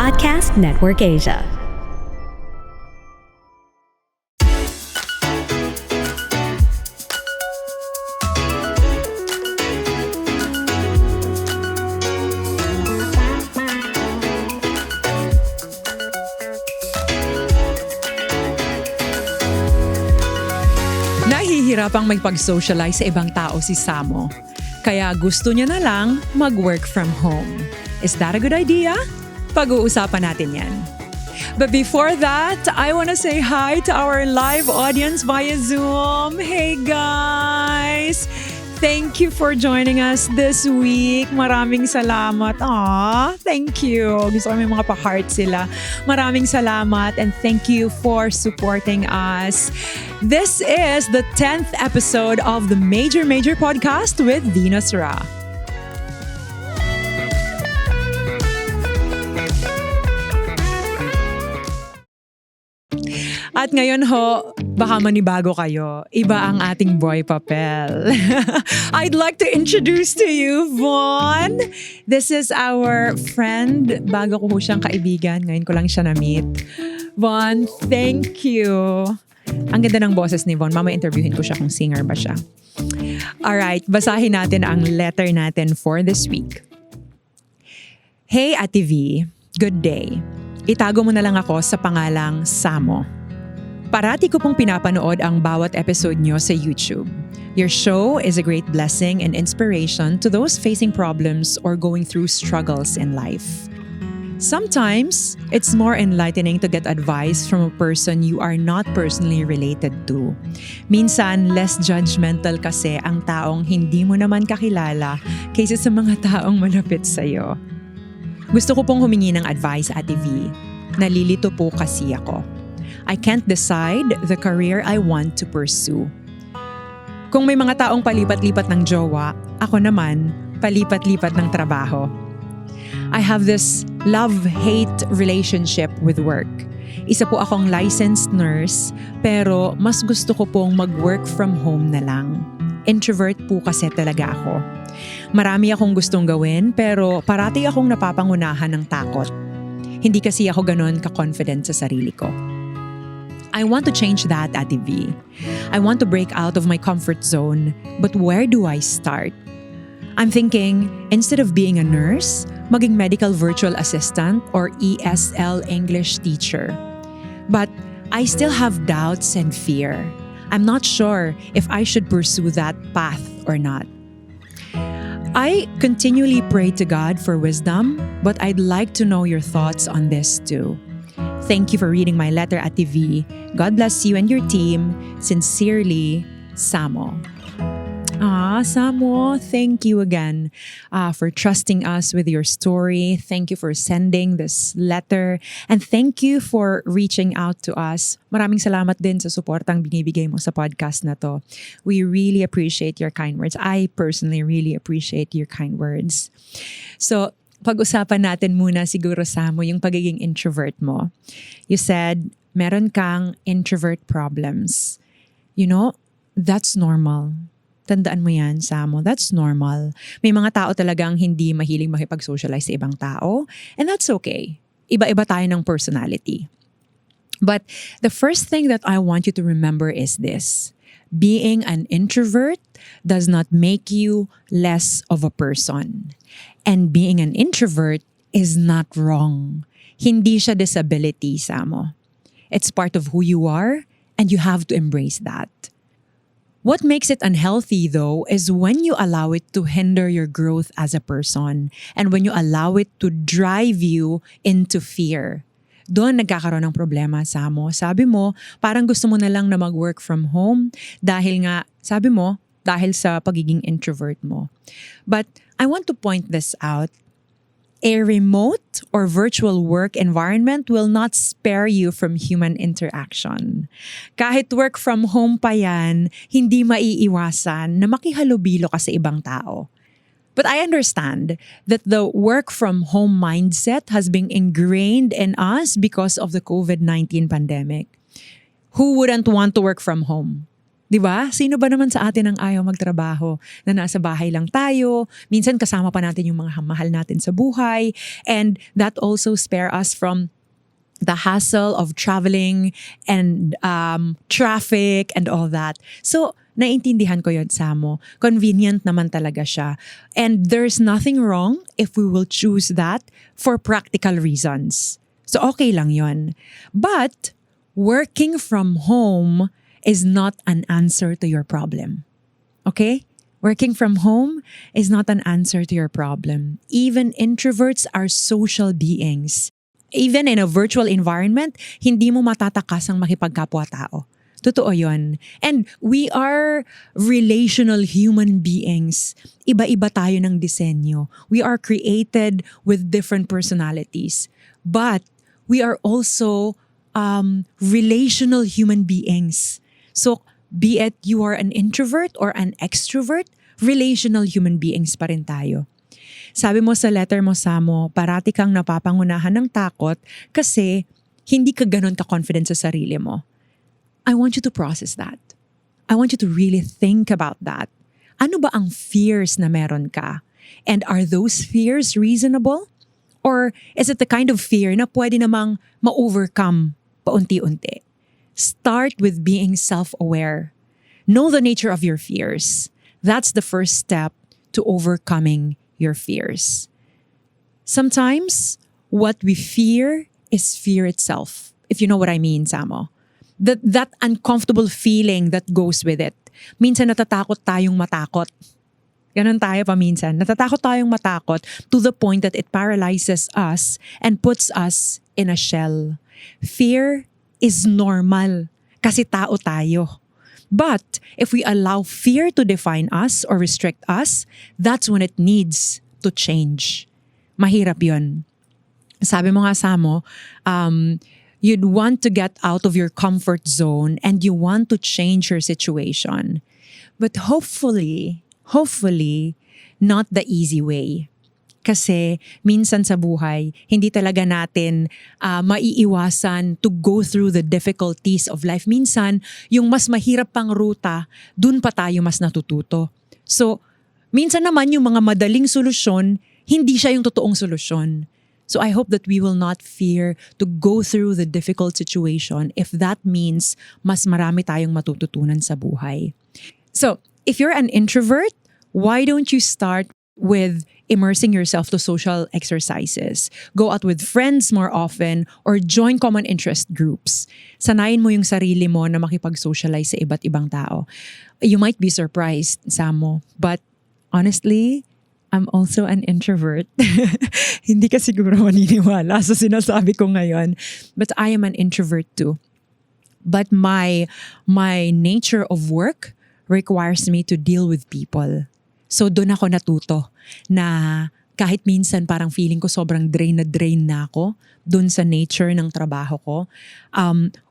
Podcast Network Asia. Nahihirapang magpag-socialize sa ibang tao si Samo. Kaya gusto niya na lang mag-work from home. Is that a good idea? Pag-uusapan natin yan. But before that, I want to say hi to our live audience via Zoom. Hey guys! Thank you for joining us this week. Maraming salamat. Thank you. Gusto ko may mga pa-heart sila. Maraming salamat and thank you for supporting us. This is the 10th episode of the Major Podcast with Venus Ra. At ngayon ho, baka manibago kayo. Iba ang ating boy papel. I'd like to introduce to you Von. This is our friend. Bago ko siyang kaibigan. Ngayon ko lang siya na-meet. Von, thank you. Ang ganda ng boses ni Von. Mama interviewin ko siya kung singer ba siya. Alright, basahin natin ang letter natin for this week. Hey Ate V, good day. Itago mo na lang ako sa pangalang Samo. Parati ko pong pinapanood ang bawat episode nyo sa YouTube. Your show is a great blessing and inspiration to those facing problems or going through struggles in life. Sometimes, it's more enlightening to get advice from a person you are not personally related to. Minsan, less judgmental kasi ang taong hindi mo naman kakilala kaysa sa mga taong malapit sa'yo. Gusto ko pong humingi ng advice, Ate V. Nalilito po kasi ako. I can't decide the career I want to pursue. Kung may mga taong palipat-lipat ng jowa, ako naman palipat-lipat ng trabaho. I have this love-hate relationship with work. Isa po akong licensed nurse, pero mas gusto ko pong mag-work from home na lang. Introvert po kasi talaga ako. Marami akong gustong gawin, pero parati akong napapangunahan ng takot. Hindi kasi ako ganon ka-confident sa sarili ko. I want to change that, Ate V. I want to break out of my comfort zone, but where do I start? I'm thinking, instead of being a nurse, maging medical virtual assistant or ESL English teacher. But I still have doubts and fear. I'm not sure if I should pursue that path or not. I continually pray to God for wisdom, but I'd like to know your thoughts on this too. Thank you for reading my letter at TV. God bless you and your team. Sincerely, Samo. Samo, thank you again for trusting us with your story. Thank you for sending this letter. And thank you for reaching out to us. Maraming salamat din sa suportang binibigay mo sa podcast na to. We really appreciate your kind words. I personally really appreciate your kind words. So, pag-usapan natin muna siguro, Samo, yung pagiging introvert mo. You said, meron kang introvert problems. You know, that's normal. Tandaan mo yan, Samo. That's normal. May mga tao talagang hindi mahiling makipag-socialize sa ibang tao. And that's okay. Iba-iba tayo ng personality. But the first thing that I want you to remember is this. Being an introvert does not make you less of a person. And being an introvert is not wrong. Hindi siya disability, Samo. It's part of who you are, and you have to embrace that. What makes it unhealthy, though, is when you allow it to hinder your growth as a person and when you allow it to drive you into fear. Doon nagkakaroon ng problema, Samo. Sabi mo, parang gusto mo na lang na mag-work from home dahil nga, sabi mo, dahil sa pagiging introvert mo. But I want to point this out. A remote or virtual work environment will not spare you from human interaction. Kahit work from home pa yan, hindi maiiwasan na makihalubilo ka sa ibang tao. But I understand that the work from home mindset has been ingrained in us because of the COVID-19 pandemic. Who wouldn't want to work from home? 'Di ba? Sino ba naman sa atin ang ayaw magtrabaho? Na nasa bahay lang tayo, minsan kasama pa natin yung mga mahal natin sa buhay, and that also spare us from the hassle of traveling and traffic and all that. So, naintindihan ko yun, Samo. Convenient naman talaga siya. And there's nothing wrong if we will choose that for practical reasons. So, okay lang yun. But, working from home is not an answer to your problem. Okay? Working from home is not an answer to your problem. Even introverts are social beings. Even in a virtual environment, hindi mo matatakas ang makipagkapwa-tao. Totoo yun. And we are relational human beings. Iba-iba tayo ng disenyo. We are created with different personalities. But we are also relational human beings. So, be it you are an introvert or an extrovert, relational human beings pa rin tayo. Sabi mo sa letter mo, Samo, parati kang napapangunahan ng takot kasi hindi ka ganun ka-confident sa sarili mo. I want you to process that. I want you to really think about that. Ano ba ang fears na meron ka? And are those fears reasonable? Or is it the kind of fear na pwede namang ma-overcome paunti-unti? Start with being self-aware. Know the nature of your fears. That's the first step to overcoming your fears. Sometimes, what we fear is fear itself. If you know what I mean, Samo. That uncomfortable feeling that goes with it. Minsan natatakot tayong matakot. Ganon tayo paminsan. Natatakot tayong matakot to the point that it paralyzes us and puts us in a shell. Fear is normal kasi tao tayo. But if we allow fear to define us or restrict us, that's when it needs to change. Mahirap yun. Sabi mo nga, Samo, you'd want to get out of your comfort zone and you want to change your situation. But hopefully, not the easy way. Kasi minsan sa buhay, hindi talaga natin maiiwasan to go through the difficulties of life. Minsan, yung mas mahirap pang ruta, dun pa tayo mas natututo. So, minsan naman yung mga madaling solusyon, hindi siya yung totoong solusyon. So I hope that we will not fear to go through the difficult situation if that means mas marami tayong matututunan sa buhay. So, if you're an introvert, why don't you start with immersing yourself to social exercises? Go out with friends more often or join common interest groups. Sanayin mo yung sarili mo na makipag-socialize sa iba't ibang tao. You might be surprised, Samo, but honestly, I'm also an introvert. Hindi ka siguro maniniwala sa sinasabi ko ngayon, but I am an introvert too. But my nature of work requires me to deal with people. So doon ako natuto na kahit minsan parang feeling ko sobrang drain na ako doon sa nature ng trabaho ko.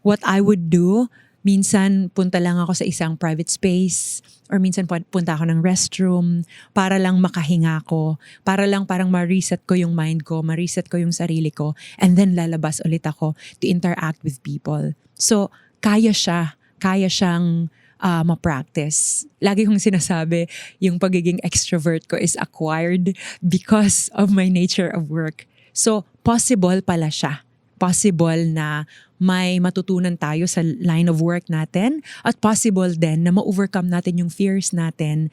What I would do, minsan punta lang ako sa isang private space or minsan punta ako ng restroom para lang makahinga ko, para lang parang ma-reset ko yung mind ko, ma-reset ko yung sarili ko, and then lalabas ulit ako to interact with people. So, kaya siyang ma-practice. Lagi kong sinasabi, yung pagiging extrovert ko is acquired because of my nature of work. So, possible pala siya. Possible na may matutunan tayo sa line of work natin at possible din na ma-overcome natin yung fears natin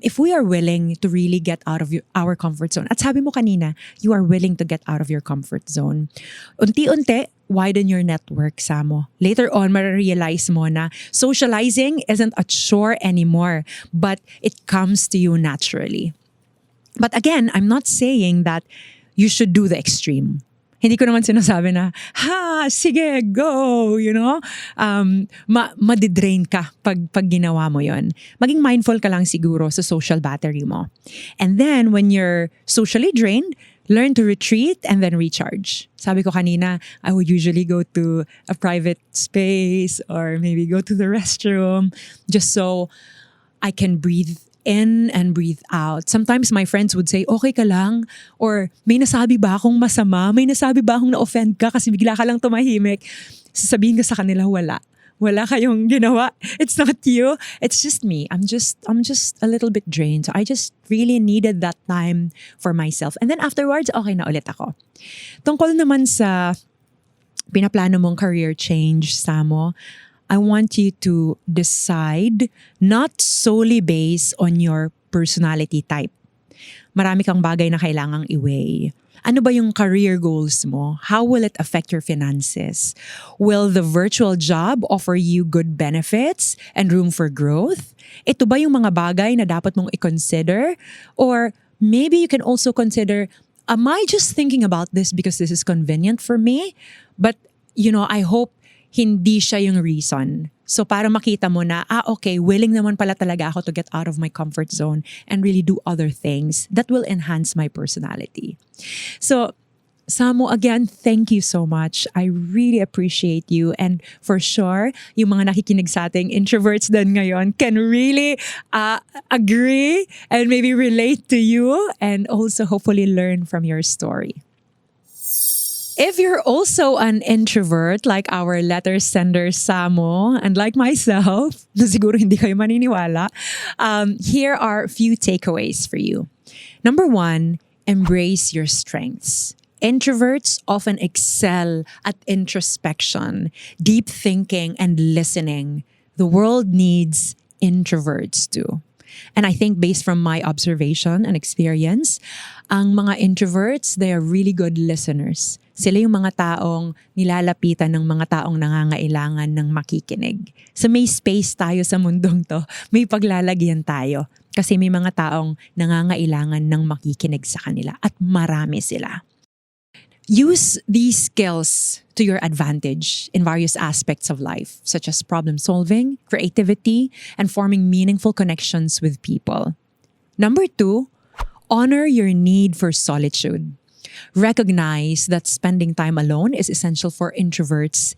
if we are willing to really get out of our comfort zone. At sabi mo kanina, you are willing to get out of your comfort zone. Unti-unti, widen your network, Samo. Later on, ma-realize mo na socializing isn't a chore anymore, but it comes to you naturally. But again, I'm not saying that you should do the extreme. Hindi ko naman sinasabi na, sige, go, you know? Madidrain ka pag ginawa mo yon. Maging mindful ka lang siguro sa social battery mo. And then, when you're socially drained, learn to retreat and then recharge. Sabi ko kanina, I would usually go to a private space or maybe go to the restroom just so I can breathe in and breathe out. Sometimes my friends would say, okay ka lang? Or may nasabi ba akong masama? May nasabi ba akong na-offend ka kasi bigla ka lang tumahimik? Sasabihin ko sa kanila, wala. Wala kayong ginawa. It's not you. It's just me. I'm just a little bit drained. So I just really needed that time for myself. And then afterwards, okay na ulit ako. Tungkol naman sa pinaplano mong career change, Samo, I want you to decide not solely based on your personality type. Marami kang bagay na kailangang i-weigh. Ano ba yung career goals mo? How will it affect your finances? Will the virtual job offer you good benefits and room for growth? Ito ba yung mga bagay na dapat mong i-consider? Or maybe you can also consider, am I just thinking about this because this is convenient for me? But, I hope hindi siya yung reason. So para makita mo na, okay, willing naman pala talaga ako to get out of my comfort zone and really do other things that will enhance my personality. So, Samo, again, thank you so much. I really appreciate you. And for sure, yung mga nakikinig sa ating introverts din ngayon can really agree and maybe relate to you and also hopefully learn from your story. If you're also an introvert like our letter sender Samo and like myself, na siguro hindi kayo maniniwala, here are a few takeaways for you. Number 1, embrace your strengths. Introverts often excel at introspection, deep thinking, and listening. The world needs introverts too. And I think based from my observation and experience, ang mga introverts, they are really good listeners. Sila yung mga taong nilalapitan ng mga taong nangangailangan ng makikinig. So may space tayo sa mundong to. May paglalagyan tayo. Kasi may mga taong nangangailangan ng makikinig sa kanila. At marami sila. Use these skills to your advantage in various aspects of life, such as problem solving, creativity, and forming meaningful connections with people. Number 2, honor your need for solitude. Recognize that spending time alone is essential for introverts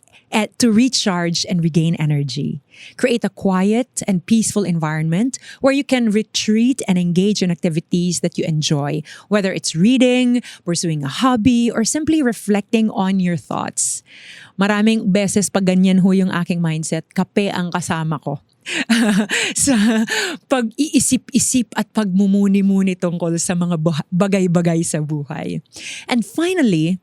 to recharge and regain energy. Create a quiet and peaceful environment where you can retreat and engage in activities that you enjoy, whether it's reading, pursuing a hobby, or simply reflecting on your thoughts. Maraming beses pag ganyan ho yung aking mindset, kape ang kasama ko. Sa pag-iisip-isip at pagmumuni-muni tungkol sa mga bagay-bagay sa buhay. And finally,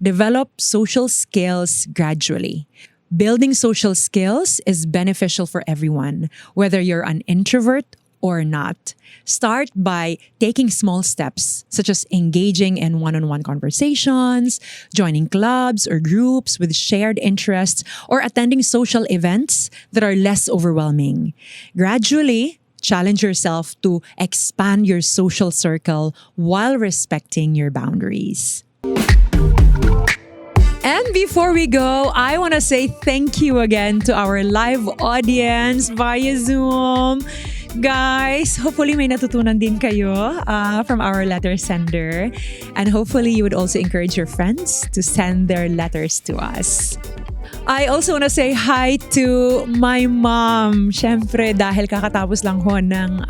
develop social skills gradually. Building social skills is beneficial for everyone, whether you're an introvert or not. Start by taking small steps, such as engaging in one-on-one conversations, joining clubs or groups with shared interests, or attending social events that are less overwhelming. Gradually, challenge yourself to expand your social circle while respecting your boundaries. And before we go, I want to say thank you again to our live audience via Zoom. Guys, hopefully may natutunan din kayo from our letter sender. And hopefully you would also encourage your friends to send their letters to us. I also want to say hi to my mom. Siyempre, dahil kakatapos lang ho ng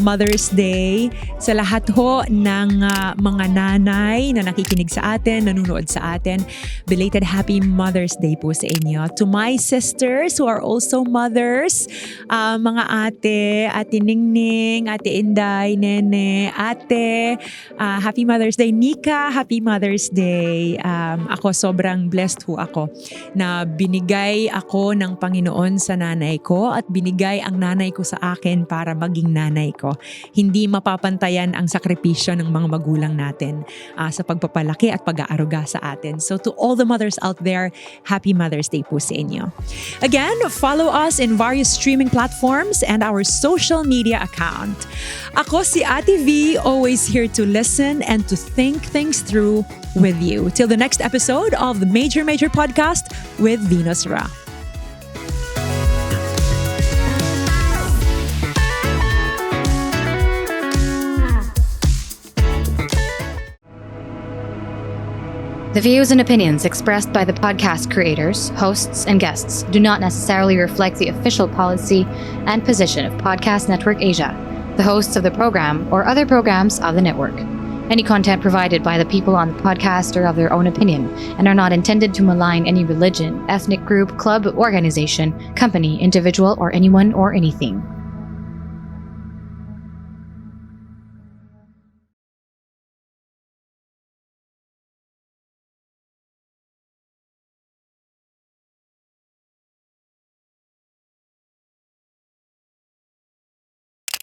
Mother's Day. Sa lahat ho ng mga nanay na nakikinig sa atin, nanonood sa atin, belated Happy Mother's Day po sa inyo. To my sisters who are also mothers, mga ate Ningning, ate Inday, Nene, ate, Happy Mother's Day. Nika, Happy Mother's Day. Ako sobrang blessed ho ako na binigay ako ng Panginoon sa nanay ko at binigay ang nanay ko sa akin para maging nanay ko. Hindi mapapantayan ang sakripisyo ng mga magulang natin sa pagpapalaki at pag-aaruga sa atin. So to all the mothers out there, Happy Mother's Day po sa inyo. Again, follow us in various streaming platforms and our social media account. Ako si Ate V, always here to listen and to think things through with you. Till the next episode of the Major Podcast with Venus Ra. The views and opinions expressed by the podcast creators, hosts, and guests do not necessarily reflect the official policy and position of Podcast Network Asia, the hosts of the program, or other programs of the network. Any content provided by the people on the podcast are of their own opinion and are not intended to malign any religion, ethnic group, club, organization, company, individual, or anyone or anything.